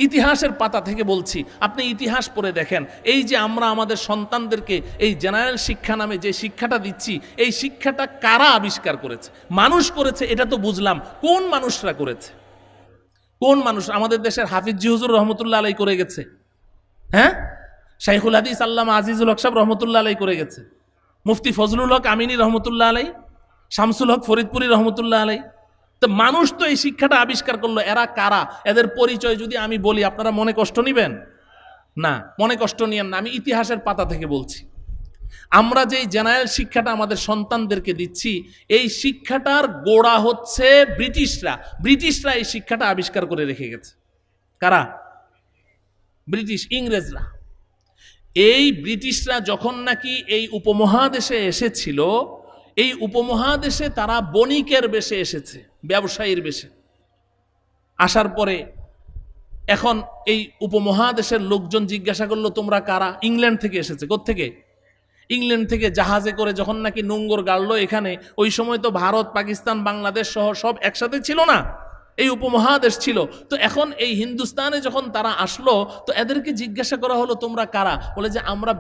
ইতিহাসের পাতা থেকে বলছি, আপনি ইতিহাস পড়ে দেখেন। এই যে আমরা আমাদের সন্তানদেরকে এই জেনারেল শিক্ষা নামে যে শিক্ষাটা দিচ্ছি, এই শিক্ষাটা কারা আবিষ্কার করেছে? মানুষ করেছে, এটা তো বুঝলাম। কোন মানুষরা করেছে? কোন মানুষ? আমাদের দেশের হাফিজ জি হুজুর রহমতুল্লাহ আলাই করে গেছে, হ্যাঁ? শাইখুল হাদিস আল্লামা আজিজুল হক সাহেব রহমতুল্লাহ আলাই করে গেছে, মুফতি ফজলুল হক আমিনী রহমতুল্লাহ আলাই, শামসুল হক ফরিদপুরি রহমতুল্লাহ আলাই। তো মানুষ তো এই শিক্ষাটা আবিষ্কার করলো। এরা কারা? এদের পরিচয় যদি আমি বলি আপনারা মনে কষ্ট নিবেন না? মনে কষ্ট নিয়েন না, আমি ইতিহাসের পাতা থেকে বলছি। আমরা যেই জেনারেল শিক্ষাটা আমাদের সন্তানদেরকে দিচ্ছি, এই শিক্ষাটার গোড়া হচ্ছে ব্রিটিশরা। ব্রিটিশরা এই শিক্ষাটা আবিষ্কার করে রেখে গেছে। কারা? ব্রিটিশ, ইংরেজরা। এই ব্রিটিশরা যখন নাকি এই উপমহাদেশে এসেছিল, এই উপমহাদেশে তারা বণিকের বেশে এসেছে, ব্যবসায়ীর বেশে। আসার পরে এখন এই উপমহাদেশের লোকজন জিজ্ঞাসা করলো তোমরা কারা? ইংল্যান্ড থেকে এসেছে। কোত্থেকে? ইংল্যান্ড থেকে জাহাজে করে যখন নাকি নোঙ্গর গাড়লো এখানে, ওই সময় তো ভারত, পাকিস্তান, বাংলাদেশ সহ সব একসাথে ছিল না, এই উপমহাদেশ ছিল। তো এখন এই হিন্দুস্তানে যখন তারা আসলো, তো এদেরকে জিজ্ঞাসা করা হলো তোমরা কারা? বলে যে আমরা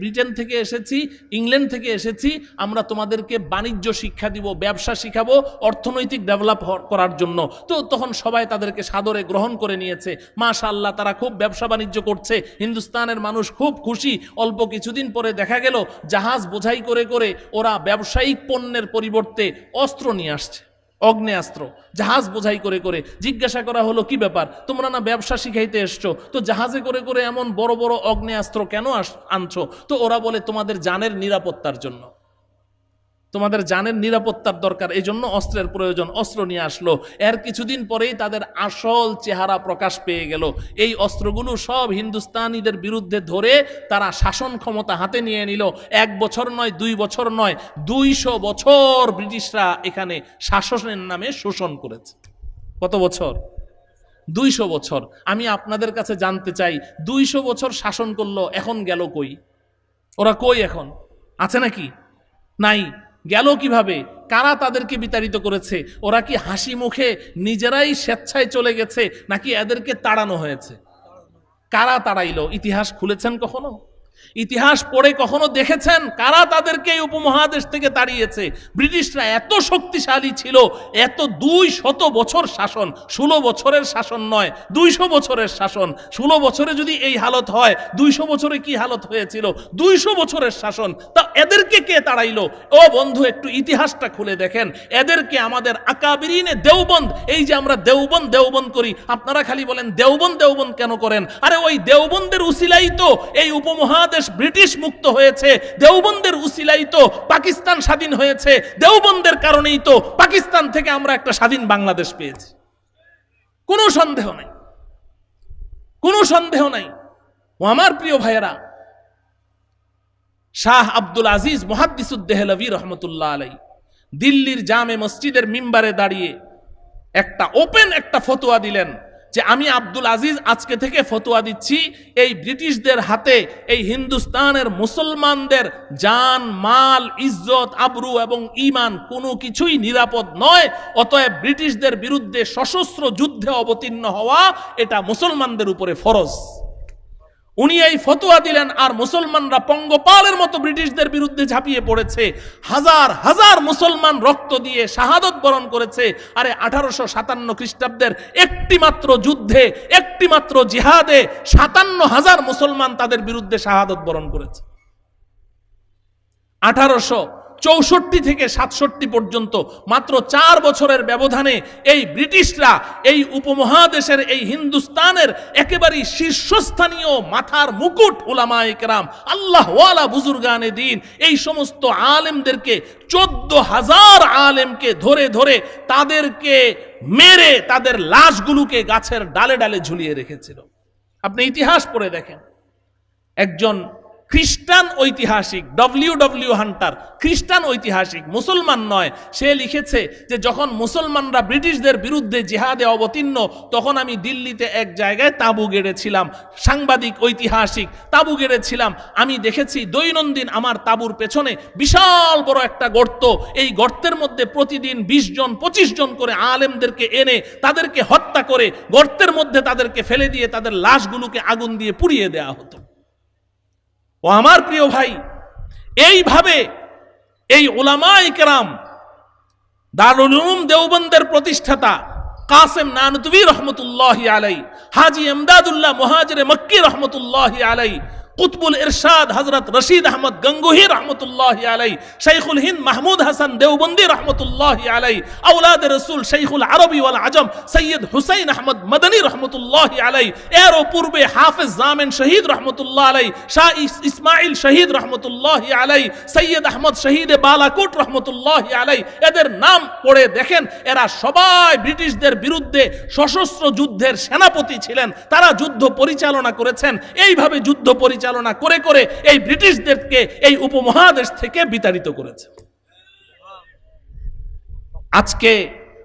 ব্রিটেন থেকে এসেছি, ইংল্যান্ড থেকে এসেছি, আমরা তোমাদেরকে বাণিজ্য শিক্ষা দিব, ব্যবসা শিখাবো, অর্থনৈতিক ডেভেলপ করার জন্য। তো তখন সবাই তাদেরকে সাদরে গ্রহণ করে নিয়েছে। মাশাআল্লাহ, তারা খুব ব্যবসা বাণিজ্য করছে, হিন্দুস্তানের মানুষ খুব খুশি। অল্প কিছুদিন পরে দেখা গেল জাহাজ বোঝাই করে করে ওরা ব্যবসায়িক পণ্যের পরিবর্তে অস্ত্র নিয়ে আসছে, অগ্নেয়াস্ত্র, জাহাজ বোঝাই করে করে। জিজ্ঞাসা করা হলো কি ব্যাপার, তোমরা না ব্যবসা শিখাইতে এসছো, তো জাহাজে করে করে এমন বড় বড় অগ্নেয়াস্ত্র কেন আনছো? তো ওরা বলে তোমাদের জানের নিরাপত্তার জন্য, তোমাদের জানের নিরাপত্তার দরকার, এই জন্য অস্ত্রের প্রয়োজন, অস্ত্র নিয়ে আসলো। এর কিছুদিন পরেই তাদের আসল চেহারা প্রকাশ পেয়ে গেল। এই অস্ত্রগুলো সব হিন্দুস্তানিদের বিরুদ্ধে ধরে তারা শাসন ক্ষমতা হাতে নিয়ে নিল। 1 বছর নয়, 2 বছর নয়, 200 বছর ব্রিটিশরা এখানে শাসনের নামে শোষণ করেছে। কত বছর? 200 বছর। আমি আপনাদের কাছে জানতে চাই, 200 বছর শাসন করলো, এখন গেল কই? ওরা কই এখন? আছে নাকি? নাই। গেল কিভাবে? কারা তাদেরকে বিতাড়িত করেছে? ওরা কি হাসি মুখে নিজেরাই স্বেচ্ছায় চলে গেছে, নাকি এদেরকে তাড়ানো হয়েছে? কারা তাড়াইলো? ইতিহাস খুলেছেন কখনো? ইতিহাস পড়ে কখনো দেখেছেন কারা তাদেরকে এই উপমহাদেশ থেকে তাড়িয়েছে? ব্রিটিশরা এত শক্তিশালী ছিল, এত 200 বছর শাসন, 16 বছরের শাসন নয়, 200 বছরের শাসন। 16 বছরে যদি এই হালত হয়, 200 বছরে কি হালত হয়েছিল? 200 বছরের শাসন। তা এদেরকে কে তাড়াইলো? ও বন্ধু, একটু ইতিহাসটা খুলে দেখেন। এদেরকে আমাদের আকাবিরিনে দেওবন্দ, এই যে আমরা দেওবন্দ দেওবন্দ করি, আপনারা খালি বলেন দেওবন্দ দেওবন্দ কেন করেন? আরে ওই দেওবন্দের উসিলাই তো এই উপমহাদেশ ব্রিটিশ মুক্ত হয়েছে, দেওবন্দের উসিলাই তো পাকিস্তান স্বাধীন হয়েছে, দেওবন্দের কারণেই তো পাকিস্তান থেকে আমরা একটা স্বাধীন বাংলাদেশ পেয়েছি। কোনো সন্দেহ নাই, কোনো সন্দেহ নাই। ও আমার প্রিয় ভাইয়েরা, শাহ আব্দুল আজিজ মুহাদ্দিসুদ দেহলভী রহমতুল্লাহ আলাই দিল্লির জামে মসজিদের মিম্বারে দাঁড়িয়ে একটা ওপেন একটা ফতোয়া দিলেন যে আমি আব্দুল আজিজ আজকে থেকে ফতোয়া দিচ্ছি, এই ব্রিটিশদের হাতে এই হিন্দুস্তানের মুসলমানদের জান, মাল, ইজ্জত, আবরু এবং ঈমান কোনো কিছুই নিরাপদ নয়। অতএব ব্রিটিশদের বিরুদ্ধে সশস্ত্র যুদ্ধে অবতীর্ণ হওয়া এটা মুসলমানদের উপরে ফরজ। উনি এই ফতোয়া দিলেন, আর মুসলমানরা পঙ্গপালের মতো ব্রিটিশদের বিরুদ্ধে ঝাঁপিয়ে পড়েছে। হাজার হাজার মুসলমান রক্ত দিয়ে শাহাদত বরণ করেছে। আরে 1857 খ্রিস্টাব্দের একটি মাত্র যুদ্ধে, একটি মাত্র জিহাদে 57,000 মুসলমান তাদের বিরুদ্ধে শাহাদত বরণ করেছে। 1864 থেকে 67 পর্যন্ত মাত্র 4 বছরের ব্যবধানে এই ব্রিটিশরা এই উপমহাদেশের, এই হিন্দুস্তানের একেবারেই শীর্ষস্থানীয় মাথার মুকুট উলামায়ে কেরাম, আল্লাহওয়ালা বুজুর্গানে দ্বীন, এই সমস্ত আলেমদেরকে 14,000 আলেমকে ধরে ধরে তাদেরকে মেরে তাদের লাশগুলোকে গাছের ডালে ডালে ঝুলিয়ে রেখেছিল। আপনি ইতিহাস পড়ে দেখেন। একজন খ্রিস্টান ঐতিহাসিক ডব্লিউ হান্টার, খ্রিস্টান ঐতিহাসিক, মুসলমান নয়, সে লিখেছে যে যখন মুসলমানরা ব্রিটিশদের বিরুদ্ধে জিহাদে অবতীর্ণ, তখন আমি দিল্লিতে এক জায়গায় তাঁবু গেড়েছিলাম, সাংবাদিক ঐতিহাসিক, তাঁবু গেড়েছিলাম। আমি দেখেছি দৈনন্দিন আমার তাঁবুর পেছনে বিশাল বড় একটা গর্ত, এই গর্তের মধ্যে প্রতিদিন 20 জন 25 জন করে আলেমদেরকে এনে তাদেরকে হত্যা করে গর্তের মধ্যে তাদেরকে ফেলে দিয়ে তাদের লাশগুলোকে আগুন দিয়ে পুড়িয়ে দেওয়া হতো। ও আমার প্রিয় ভাই, এইভাবে এই উলামায়ে কেরাম, দারুল উলুম দেওবন্দের প্রতিষ্ঠাতা কাসেম নানতুবি রহমতুল্লাহি আলাইহি, হাজী ইমদাদুল্লাহ মুহাজিরে মক্কি রহমতুল্লাহি আলাইহি, কুতবুল ইরশাদ হযরত রশিদ আহমদ গঙ্গোহী রহমতুল্লাহি আলাইহি, শাইখুল হিন্দ মাহমুদ হাসান দেওবন্দি রহমতুল্লাহি আলাইহি, আওলাদ রাসূল শাইখুল আরবি ওয়াল আজম সৈয়দ হুসাইন আহমদ মদনী রহমতুল্লাহি আলাইহি, এরও পূর্বে হাফেজ জামিন শহীদ রহমতুল্লাহ আলাইহি, শাহ ইসমাইল শহীদ রহমতুল্লাহি আলাইহি, সৈয়দ আহমদ শহীদ বালাকোট রহমতুল্লাহি আলাইহি, এদের নাম পড়ে দেখেন, এরা সবাই ব্রিটিশদের বিরুদ্ধে সশস্ত্র যুদ্ধের সেনাপতি ছিলেন, তারা যুদ্ধ পরিচালনা করেছেন। এইভাবে যুদ্ধ পরিচালনা করে করে এই ব্রিটিশদেরকে এই উপমহাদেশ থেকে বিতাড়িত করেছে। আজকে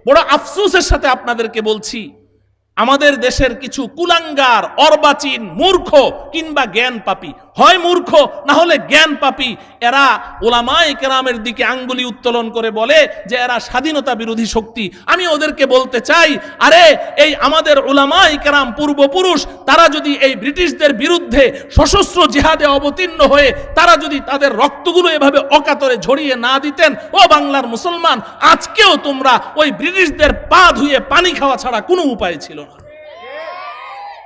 বড় আফসোসের সাথে আপনাদেরকে বলছি, আমাদের দেশের কিছু কুলাঙ্গার, অর্বাচীন, মূর্খ কিংবা জ্ঞান পাপী, হয় মূর্খ না হলে জ্ঞান পাপী, এরা উলামায়ে কেরামের দিকে আঙ্গুলি উত্তোলন করে বলে যে এরা স্বাধীনতা বিরোধী শক্তি। আমি ওদেরকে বলতে চাই, আরে এই আমাদের উলামায়ে কেরাম পূর্বপুরুষ, তারা যদি এই ব্রিটিশদের বিরুদ্ধে সশস্ত্র জিহাদে অবতীর্ণ হয়ে তারা যদি তাদের রক্তগুলো এভাবে অকাতরে ঝরিয়ে না দিতেন, ও বাংলার মুসলমান, আজকেও তোমরা ওই ব্রিটিশদের পা ধুয়ে পানি খাওয়া ছাড়া কোনো উপায় ছিল না,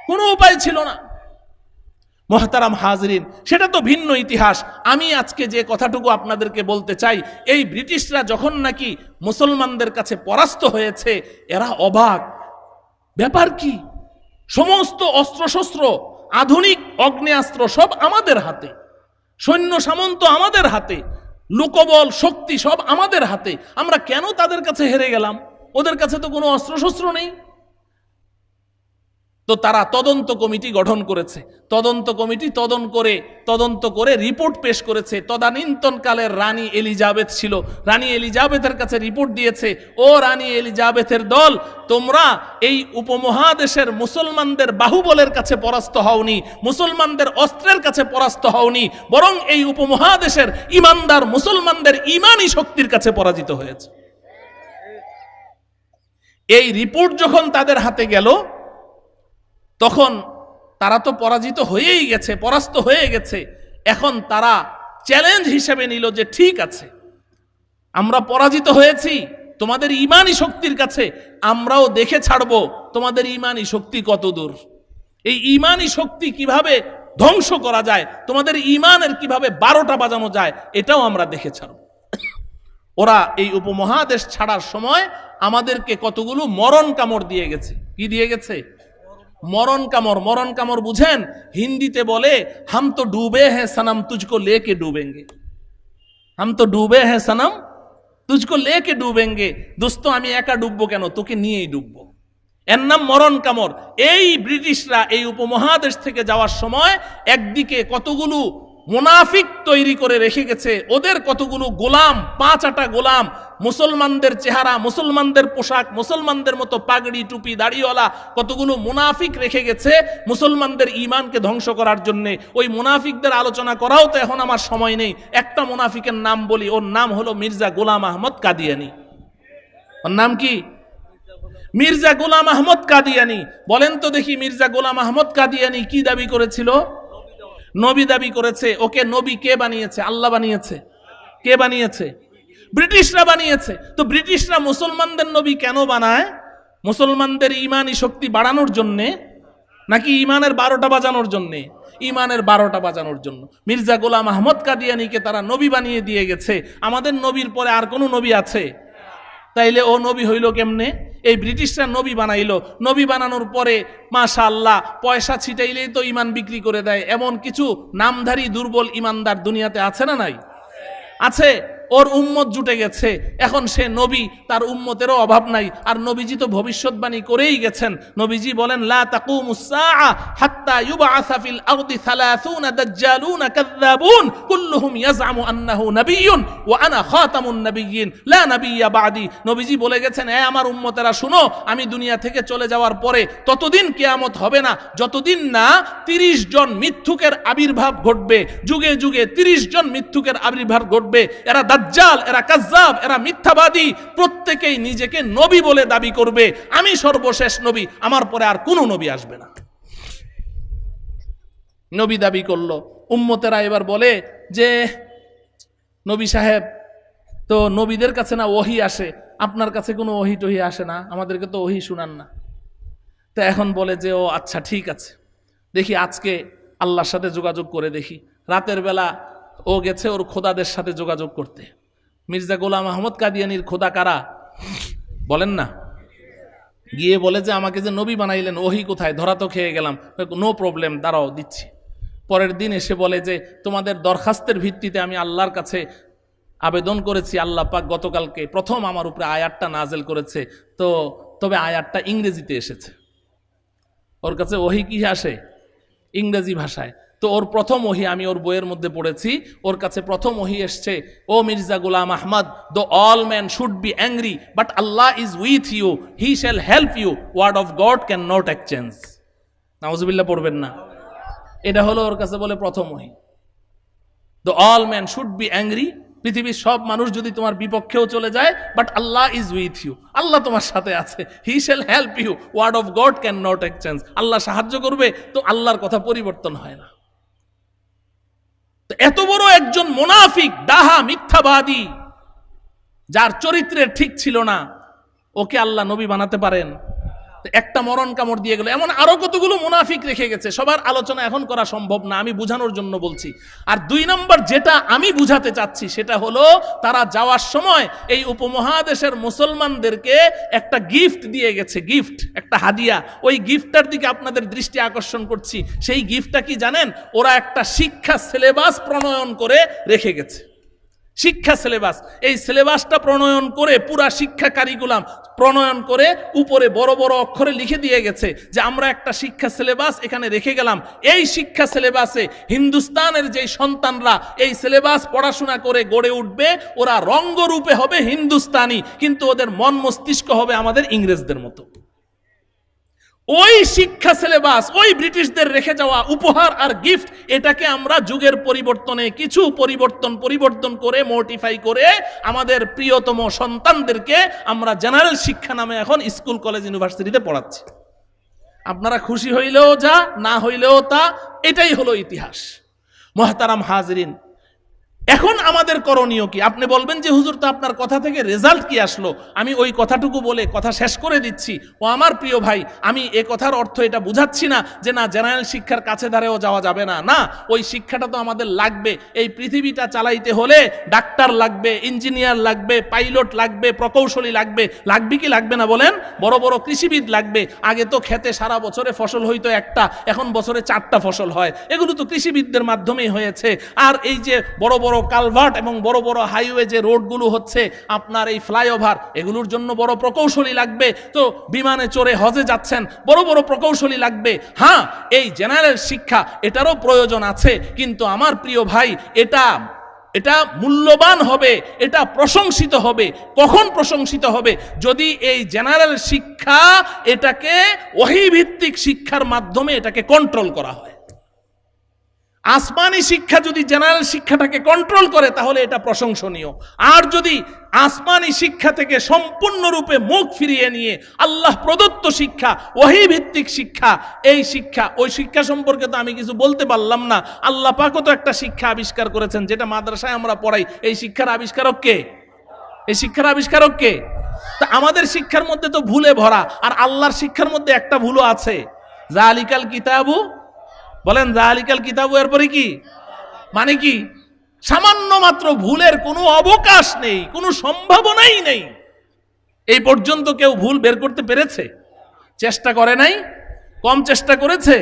কোনো উপায় ছিল না। মুহতারাম হাজরিন, সেটা তো ভিন্ন ইতিহাস। আমি আজকে যে কথাটুকু আপনাদেরকে বলতে চাই, এই ব্রিটিশরা যখন নাকি মুসলমানদের কাছে পরাস্ত হয়েছে, এরা অবাক, ব্যাপার কি, সমস্ত অস্ত্রশস্ত্র, আধুনিক অগ্নেয়াস্ত্র সব আমাদের হাতে, সৈন্য সামন্ত আমাদের হাতে, লোকবল শক্তি সব আমাদের হাতে, আমরা কেন তাদের কাছে হেরে গেলাম? ওদের কাছে তো কোনো অস্ত্রশস্ত্র নেই। তো তারা তদন্ত কমিটি গঠন করেছে, তদন্ত কমিটি তদন্ত করে রিপোর্ট পেশ করেছে। তদানীন্তনকালের রানী এলিজাবেথ ছিল, রানী এলিজাবেথের কাছে রিপোর্ট দিয়েছে, ও রানী এলিজাবেথের দল, তোমরা এই উপমহাদেশের মুসলমানদের বাহুবলের কাছে পরাস্ত হওনি, মুসলমানদের অস্ত্রের কাছে পরাস্ত হওনি, বরং এই উপমহাদেশের ইমানদার মুসলমানদের ইমানি শক্তির কাছে পরাজিত হয়েছে। এই রিপোর্ট যখন তাদের হাতে গেল, তখন তারা তো পরাজিত হয়েই গেছে, পরাস্ত হয়ে গেছে। এখন তারা চ্যালেঞ্জ হিসেবে নিল যে ঠিক আছে, আমরা পরাজিত হয়েছি, তোমাদের ইমানি শক্তির কাছে আমরাও দেখে ছাড়বো তোমাদের ইমানি শক্তি কত দূর, এই ইমানি শক্তি কিভাবে ধ্বংস করা যায়, তোমাদের ইমানের কিভাবে 12টা বাজানো যায়, এটাও আমরা দেখে ছাড়ব। ওরা এই উপমহাদেশ ছাড়ার সময় আমাদেরকে কতগুলো মরণ কামড় দিয়ে গেছে। কি দিয়ে গেছে? মরণ কামড়। মরণ কামড় বুঝেন? হিন্দিতে বলে হাম তো ডুবে হ্যাঁ সনম তুঝকো লেকে ডুবেঙ্গে, হাম তো ডুবে হ্যাঁ সনম তুঝকো লেকে ডুবেঙ্গে। দোস্ত, আমি একা ডুববো কেন, তোকে নিয়েই ডুববো। এর নাম মরণ কামড়। এই ব্রিটিশরা এই উপমহাদেশ থেকে যাওয়ার সময় একদিকে কতগুলো মুনাফিক তৈরি করে রেখে গেছে, ওদের কতগুলো গোলাম, 5 আটা গোলাম, মুসলমানদের চেহারা, মুসলমানদের পোশাক, মুসলমানদের মতো পাগড়ি টুপি দাড়িওয়ালা কতগুলো মুনাফিক রেখে গেছে মুসলমানদের ইমানকে ধ্বংস করার জন্য। ওই মুনাফিকদের আলোচনা করাও তো এখন আমার সময় নেই। একটা মুনাফিকের নাম বলি, ওর নাম হলো মির্জা গোলাম আহমদ কাদিয়ানি। ওর নাম কি? মির্জা গোলাম আহমদ কাদিয়ানি। বলেন তো দেখি, মির্জা গোলাম আহমদ কাদিয়ানি কি দাবি করেছিল? নবী দাবি করেছে। ওকে নবী কে বানিয়েছে? আল্লাহ বানিয়েছে। কে বানিয়েছে? ব্রিটিশরা বানিয়েছে। তো ব্রিটিশরা মুসলমানদের নবী কেন বানায়? মুসলমানদের ইমানি শক্তি বাড়ানোর জন্যে নাকি ইমানের 12টা বাজানোর জন্যে? ইমানের 12টা বাজানোর জন্য। মির্জা গোলাম আহমদ কাদিয়ানিকে তারা নবী বানিয়ে দিয়ে গেছে। আমাদের নবীর পরে আর কোনো নবী আছে? তাইলে ও নবী হইল কেমনে? এই ব্রিটিশরা নবী বানাইলো। নবী বানানোর পরে মাশাআল্লাহ পয়সা ছিটাইলেই তো ইমান বিক্রি করে দেয়, এমন কিছু নামধারী দুর্বল ইমানদার দুনিয়াতে আছে না নাই? আছে। ওর উম্মত জুটে গেছে, এখন সে নবী, তার উম্মতেরও অভাব নাই। আর নবীজি তো ভবিষ্যৎবাণী করেই গেছেন। নবীজি বলেন, লা তাকুমুস সাআ হাত্তা ইউবআসা ফিল আরদি 30 দাজ্জালুন কাযাবুন কুল্লুহুম ইয়াজআমু আন্নাহু নাবিয়্যুন ওয়া আনা খাতামুন নাবিয়্যিন লা নাবিয়্যা বাদি। নবীজি বলে গেছেন, এ আমার উম্মতেরা শুনো, আমি দুনিয়া থেকে চলে যাওয়ার পরে ততদিন কিয়ামত হবে না যতদিন না 30 জন মিথ্যুকের আবির্ভাব ঘটবে। যুগে যুগে 30 জন মিথ্যুকের আবির্ভাব ঘটবে। এরা দাজ্জাল, এরা কাজ্জাব, এরা মিথ্যাবাদী, প্রত্যেকেই নিজেকে নবী বলে দাবি করবে। আমি সর্বশেষ নবী, আমার পরে আর কোনো নবী আসবে না। নবী দাবি করলো। উম্মতেরা এবার বলে যে, নবী সাহেব, তো নবীদের কাছে না ওহী আসে, আপনার কাছে কোনো ওহী টহি আসে না, আমাদেরকে তো ওহী শুনান না। তো এখন বলে যে, ও আচ্ছা ঠিক আছে, দেখি আজকে আল্লাহর সাথে যোগাযোগ করে দেখি। রাতের বেলা ও গেছে ওর খোদাদের সাথে যোগাযোগ করতে। মির্জা গোলাম আহমদ কাদিয়ানির খোদা কারা বলেন না? গিয়ে বলে যে, আমাকে যে নবী বানাইলেন ওহী কোথায়, ধরা তো খেয়ে গেলাম। নো প্রবলেম, দাঁড়াও দিচ্ছি। পরের দিন এসে বলে যে, তোমাদের দরখাস্তের ভিত্তিতে আমি আল্লাহর কাছে আবেদন করেছি, আল্লাহ পাক গতকালকে প্রথম আমার উপরে আয়াতটা নাজেল করেছে, তো তবে আয়াতটা ইংরেজিতে এসেছে। ওর কাছে ওহী কি আসে? ইংরেজি ভাষায়। তো ওর প্রথম ওহী আমি ওর বইয়ের মধ্যে পড়েছি, ওর কাছে প্রথম ওহী এসছে, ও Mirza Ghulam Ahmad, though all man should be angry but Allah is with you, he shall help you, word of God can not exchange. নাউজুবিল্লাহ পড়বেন না? এটা হলো ওর কাছে বলে প্রথম ওহী। Though all man should be angry, পৃথিবীর সব মানুষ যদি তোমার বিপক্ষেও চলে যায়, but Allah is with you, আল্লাহ তোমার সাথে আছে। He shall help you, word of God can not exchange, আল্লাহ সাহায্য করবে, তো আল্লাহর কথা পরিবর্তন হয় না। এত বড় একজন মুনাফিক, ডাহা, মিথ্যাবাদী, যার চরিত্রের ঠিক ছিল না, ওকে আল্লাহ নবী বানাতে পারেন? একটা মরণ কামড় দিয়ে গেল। এমন আরো কতগুলো মুনাফিক রেখে গেছে, সবার আলোচনা এখন করা সম্ভব না, আমি বুঝানোর জন্য বলছি। আর 2 নম্বর যেটা আমি বুঝাতে চাচ্ছি সেটা হলো, তারা যাওয়ার সময় এই উপমহাদেশের মুসলমানদেরকে একটা গিফট দিয়ে গেছে, গিফট, একটা হাদিয়া। ওই গিফটটার দিকে আপনাদের দৃষ্টি আকর্ষণ করছি। সেই গিফটটা কি জানেন? ওরা একটা শিক্ষা সিলেবাস প্রণয়ন করে রেখে গেছে। শিক্ষা সিলেবাস, এই সিলেবাসটা প্রণয়ন করে, পুরা শিক্ষা কারিকুলাম প্রণয়ন করে উপরে বড় বড় অক্ষরে লিখে দিয়ে গেছে যে আমরা একটা শিক্ষা সিলেবাস এখানে রেখে গেলাম। এই শিক্ষা সিলেবাসে হিন্দুস্তানের যে সন্তানরা এই সিলেবাস পড়াশোনা করে গড়ে উঠবে, ওরা রঙ্গরূপে হবে হিন্দুস্তানি, কিন্তু ওদের মন মস্তিষ্ক হবে আমাদের ইংরেজদের মতো। ওই শিক্ষা সিলেবাস, ওই ব্রিটিশদের রেখে যাওয়া উপহার আর গিফট, এটাকে আমরা যুগের পরিবর্তনে কিছু পরিবর্তন করে, মোটিফাই করে আমাদের প্রিয়তম সন্তানদেরকে আমরা জেনারেল শিক্ষা নামে এখন স্কুল, কলেজ, ইউনিভার্সিটিতে পড়াচ্ছি। আপনারা খুশি হইলেও যা, না হইলেও তা, এটাই হলো ইতিহাস। মুহতারাম হাজরিন, এখন আমাদের করণীয় কি? আপনি বলবেন যে হুজুর, তো আপনার কথা থেকে রেজাল্ট কি আসলো? আমি ওই কথাটুকু বলে কথা শেষ করে দিচ্ছি। ও আমার প্রিয় ভাই, আমি এ কথার অর্থ এটা বুঝাচ্ছি না যে না, জেনারেল শিক্ষার কাছে ধারেও যাওয়া যাবে না। না, ওই শিক্ষাটা তো আমাদের লাগবে। এই পৃথিবীটা চালাইতে হলে ডাক্তার লাগবে, ইঞ্জিনিয়ার লাগবে, পাইলট লাগবে, প্রকৌশলী লাগবে। লাগবে কি লাগবে না বলেন? বড় বড় কৃষিবিদ লাগবে। আগে তো খেতে সারা বছরে ফসল হইতো একটা, এখন বছরে 4টা ফসল হয়। এগুলো তো কৃষিবিদদের মাধ্যমেই হয়েছে। আর এই যে বড় বড় কালভার্ট এবং বড় বড় হাইওয়ে যে রোডগুলো হচ্ছে, আপনার এই ফ্লাইওভার, এগুলোর জন্য বড় প্রকৌশলী লাগবে। তো বিমানে চড়ে হজে যাচ্ছেন, বড় বড় প্রকৌশলী লাগবে। হ্যাঁ, এই জেনারেল শিক্ষা, এটারও প্রয়োজন আছে, কিন্তু আমার প্রিয় ভাই, এটা মূল্যবান হবে, এটা প্রশংসিত হবে। কখন প্রশংসিত হবে? যদি এই জেনারেল শিক্ষা এটাকে ওহীভিত্তিক শিক্ষার মাধ্যমে এটাকে কন্ট্রোল করা হয়। আসমানি শিক্ষা যদি জেনারেল শিক্ষাটাকে কন্ট্রোল করে, তাহলে এটা প্রশংসনীয়। আর যদি আসমানি শিক্ষা থেকে সম্পূর্ণরূপে মুখ ফিরিয়ে নিয়ে আল্লাহ প্রদত্ত শিক্ষা, ওহী ভিত্তিক শিক্ষা, এই শিক্ষা, ওই শিক্ষা সম্পর্কে তো আমি কিছু বলতে পারলাম না। আল্লাহ পাকও তো একটা শিক্ষা আবিষ্কার করেছেন, যেটা মাদ্রাসায় আমরা পড়াই। এই শিক্ষার আবিষ্কারক কে? এই শিক্ষার আবিষ্কারক কে? তা আমাদের শিক্ষার মধ্যে তো ভুলে ভরা, আর আল্লাহর শিক্ষার মধ্যে একটা ভুলও আছে। যালিকাল কিতাবু, বলেন যালিকাল কিতাবু, এরপরে কি মানে কি? সামান্য মাত্র ভুলের কোনো অবকাশ নেই, কোনো সম্ভাবনাই নেই। এই পর্যন্ত কেউ ভুল বের করতে পেরেছে? চেষ্টা করে নাই? কম চেষ্টা করেছে?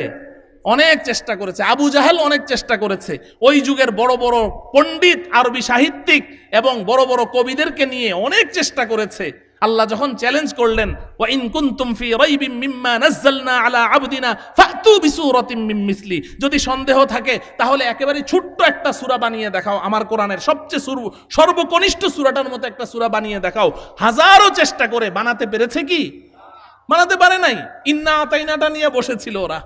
অনেক চেষ্টা করেছে, আবু জাহেল অনেক চেষ্টা করেছে, ওই যুগের বড় বড় পণ্ডিত আরবি সাহিত্যিক এবং বড় বড় কবিদেরকে নিয়ে অনেক চেষ্টা করেছে। আল্লাহ যখন চ্যালেঞ্জ করলেন, ওয়া ইন কুনতুম ফি রাইবিম মিম্মা নাযালনা আলা আবদিনা ফাতু বিসূরাতিম মিন মিসলি, যদি সন্দেহ থাকে তাহলে একেবারে ছোট্ট একটা সূরা বানিয়ে দেখাও, আমার কোরআনের সবচেয়ে সর্বকনিষ্ঠ সূরাটার মতো একটা সূরা বানিয়ে দেখাও। হাজারো চেষ্টা করে বানাতে পেরেছে কি? বানাতে পারে নাই। ইন্না আতাইনাটা নিয়ে বসেছিল ওরা।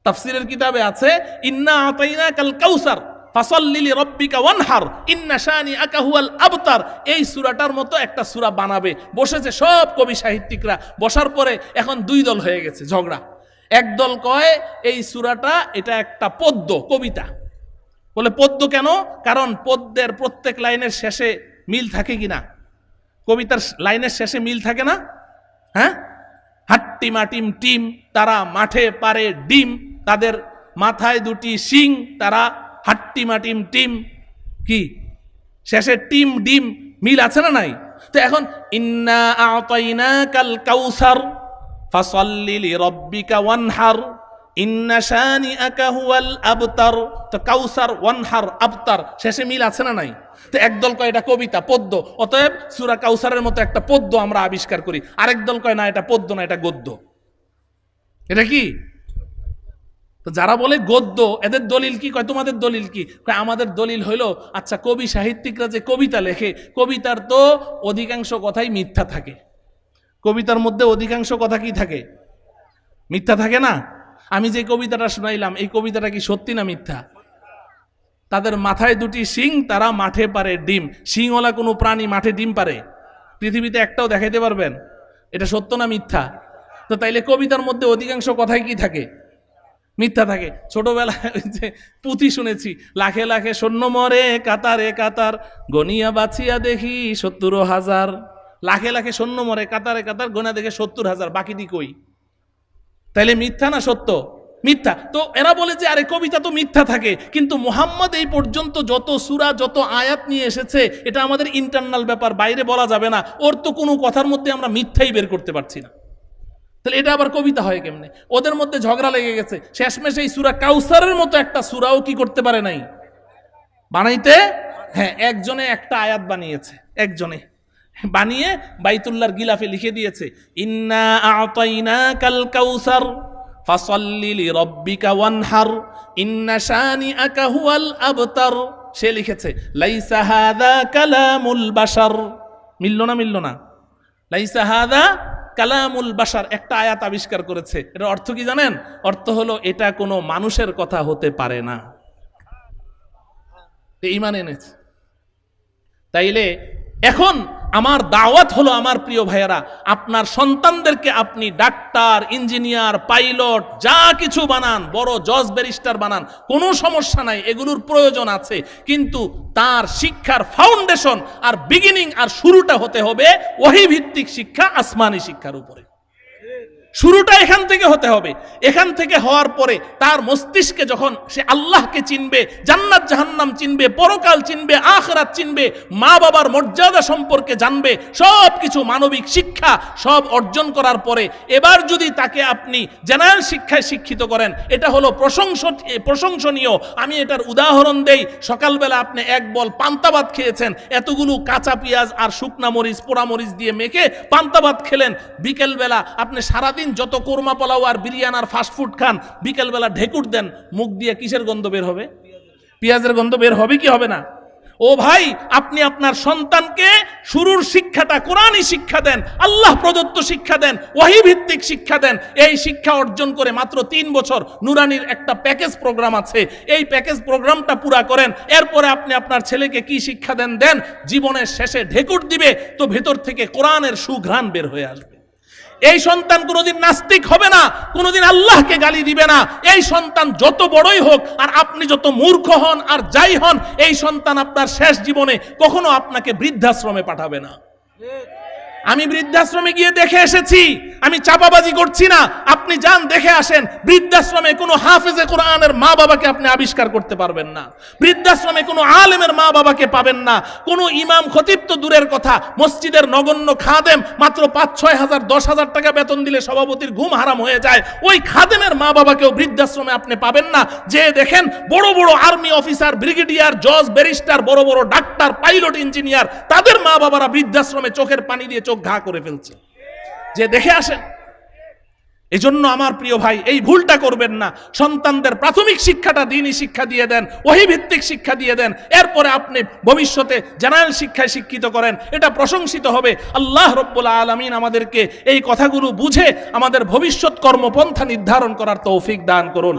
তাফসীরের কিতাবে আছে, ইন্না আতাইনাকাল কাউসার ফাসাল্লি লিরাব্বিকা ওয়ানহার ইন্না শানিআকা হুয়াল আবতার, এই সূরাটার মতো একটা সূরা বানাবে। বসেছে সব কবি সাহিত্যিকরা। বসার পরে এখন দুই দল হয়ে গেছে, ঝগড়া। এক দল কয় এই সূরাটা এটা একটা পদ্য, কবিতা। বলে পদ্য কেন? কারণ পদ্যের প্রত্যেক লাইনের শেষে মিল থাকে কিনা? কবিতার লাইনের শেষে মিল থাকে না? হ্যাঁ, হাট্টিমা টিম টিম, তারা মাঠে পারে ডিম, তাদের মাথায় দুটি শিং, তারা হাট্টিমা টিম টিম, কি শেষে টিম ডিম, মিল আছে না নাই? তো এখন ইন্না আতাইনাকাল কাউসার ফাসাল্লি লিরাব্বিকা ওয়ানহার ইন্না শানিআকা হুয়াল আবতার, তো কাউসার, ওয়ানহার, আবতার, শেষে মিল আছে না নাই? তো একদল কয় এটা কবিতা, পদ্য, অতএব সূরা কাউসারের মতো একটা পদ্য আমরা আবিষ্কার করি। আরেক দল কয় না, এটা পদ্য না, এটা গদ্য। এটা কি? তো যারা বলে গদ্য, এদের দলিল কি? কয় তোমাদের দলিল কি? কয় আমাদের দলিল হইল, আচ্ছা কবি সাহিত্যিকরা যে কবিতা লেখে, কবিতার তো অধিকাংশ কথাই মিথ্যা থাকে। কবিতার মধ্যে অধিকাংশ কথা কি থাকে? মিথ্যা থাকে না? আমি যে কবিতাটা শোনাইলাম, এই কবিতাটা কি সত্যি না মিথ্যা? তাদের মাথায় দুটি শিং, তারা মাঠে পারে ডিম। শিংওয়ালা কোনো প্রাণী মাঠে ডিম পারে? পৃথিবীতে একটাও দেখাইতে পারবেন? এটা সত্য না মিথ্যা? তো তাইলে কবিতার মধ্যে অধিকাংশ কথাই কি থাকে? মিথ্যা থাকে। ছোটবেলায় যে পুঁথি শুনেছি, লাখে লাখে সৈন্য মরে কাতারে কাতার, গনিয়া বাছিয়া দেখি ৭০,০০০। লাখে লাখে সৈন্য মরে কাতারে কাতার, গনিয়া দেখে ৭০,০০০, বাকিটি কই? তাইলে মিথ্যা না সত্য? মিথ্যা। তো এরা বলে যে আরে কবিতা তো মিথ্যা থাকে, কিন্তু মুহাম্মদ এই পর্যন্ত যত সূরা, যত আয়াত নিয়ে এসেছে, এটা আমাদের ইন্টারনাল ব্যাপার, বাইরে বলা যাবে না। ওর তো কোনো কথার মধ্যে আমরা মিথ্যাই বের করতে পারছি না, তাহলে এটা আবার কবিতা হয় কেমনে? ওদের মধ্যে ঝগড়া লেগে গেছে। শেষমেশ এই সূরা কাউসারের মতো একটা সূরাও কি করতে পারে নাই? বানাইতে। হ্যাঁ, একজনে একটা আয়াত বানিয়েছে, একজনে বানিয়ে বাইতুল্লাহর গিলাফে লিখে দিয়েছে, ইন্না আতাইনাকাল কাউসার ফাসাল্লি লিরাব্বিকা ওয়ানহার ইন্না শানিআকা হুয়াল আবতার। সে লিখেছে লাইসা হাযা কালামুল বাশার। মিলল না? মিলল না? লাইসা হাযা কালামুল বাশার একটা আয়াত আবিষ্কার করেছে। এর অর্থ কি জানেন? অর্থ হলো এটা কোনো মানুষের কথা হতে পারে না। ঈমান এনেছে। তাইলে এখন আমার দাওয়াত হলো, আমার প্রিয় ভাইয়েরা, আপনার সন্তানদেরকে আপনি ডাক্তার, ইঞ্জিনিয়ার, পাইলট, যা কিছু বানান, বড় জজ ব্যারিস্টার বানান, কোনো সমস্যা নাই, এগুলোর প্রয়োজন আছে, কিন্তু তার শিক্ষার ফাউন্ডেশন আর বিগিনিং আর শুরুটা হতে হবে ওহী ভিত্তিক শিক্ষা, আসমানি শিক্ষার উপরে। শুরুটা এখান থেকে হতে হবে। এখান থেকে হওয়ার পরে তার মস্তিষ্কে যখন সে আল্লাহকে চিনবে, জান্নাত জাহান্নাম চিনবে, পরকাল চিনবে, আখিরাত চিনবে, মা বাবার মর্যাদা সম্পর্কে জানবে, সব কিছু মানবিক শিক্ষা সব অর্জন করার পরে এবার যদি তাকে আপনি জেনারেল শিক্ষায় শিক্ষিত করেন, এটা হলো প্রশংসনীয়। আমি এটার উদাহরণ দেই। সকালবেলা আপনি এক বল পান্তা ভাত খেয়েছেন, এতগুলো কাঁচা পেঁয়াজ আর শুকনা মরিচ, পোড়া মরিচ দিয়ে মেখে পান্তা ভাত খেলেন। বিকেলবেলা আপনি সারাদিন যত কোরমা পোলাও আর বিরিয়ানি আর ফাস্টফুড খান, বিকেলবেলা ঢেকুর দেন, মুখ দিয়ে কিসের গন্ধ বের হবে? পেঁয়াজের গন্ধ বের হবে কি হবে না? ও ভাই, আপনি আপনার সন্তানকে শুরুর শিক্ষাটা কোরআনী শিক্ষা দেন, আল্লাহ প্রদত্ত শিক্ষা দেন, ওহী ভিত্তিক শিক্ষা দেন। এই শিক্ষা অর্জন করে মাত্র 3 বছর নুরানির একটা প্যাকেজ প্রোগ্রাম আছে, এই প্যাকেজ প্রোগ্রামটা পুরা করেন। এরপরে আপনি আপনার ছেলেকে কি শিক্ষা দেন, জীবনের শেষে ঢেকুর দিবে তো ভেতর থেকে কোরআনের সুঘ্রাণ বের হয়ে আসবে। এই সন্তান কোনোদিন নাস্তিক হবে না, কোনোদিন আল্লাহকে গালি দিবে না। এই সন্তান যত বড়ই হোক আর আপনি যত মূর্খ হন আর যাই হন, এই সন্তান আপনার শেষ জীবনে কখনো আপনাকে বৃদ্ধাশ্রমে পাঠাবে না। আমি বৃদ্ধাশ্রমে গিয়ে দেখে এসেছি, আমি চাপাবাজি করছি না, আপনি যান দেখে আসেন। বৃদ্ধাশ্রমে কোনো হাফেজে কোরআনের মা বাবাকে আপনি আবিষ্কার করতে পারবেন না, বৃদ্ধাশ্রমে কোনো আলেমের মা বাবাকে পাবেন না, কোনো ইমাম খতিব তো দূরের কথা, মসজিদের নগণ্য খাদেম মাত্র 5-6 হাজার 10 হাজার টাকা বেতন দিলে সভাপতির ঘুম হারাম হয়ে যায়, ওই খাদেমের মা বাবাকেও বৃদ্ধাশ্রমে আপনি পাবেন না। যে দেখেন বড় বড় আর্মি অফিসার, ব্রিগেডিয়ার, জজ, ব্যারিস্টার, বড় বড় ডাক্তার, পাইলট, ইঞ্জিনিয়ার, তাদের মা বাবারা বৃদ্ধাশ্রমে চোখের পানি দিয়ে চোখ ঘা করে ফেলছে। যে দেখে আসেন। এজন্য আমার প্রিয় ভাই, এই ভুলটা করবেন না। সন্তানদের প্রাথমিক শিক্ষাটা দ্বীনি শিক্ষা দিয়ে দেন, ওহী ভিত্তিক শিক্ষা দিয়ে দেন, এরপরে আপনি ভবিষ্যতে জেনারেল শিক্ষায় শিক্ষিত করেন, এটা প্রশংসিত হবে। আল্লাহ রাব্বুল আলামিন আমাদেরকে এই কথাগুলো বুঝে আমাদের ভবিষ্যৎ কর্মপন্থা নির্ধারণ করার তৌফিক দান করুন।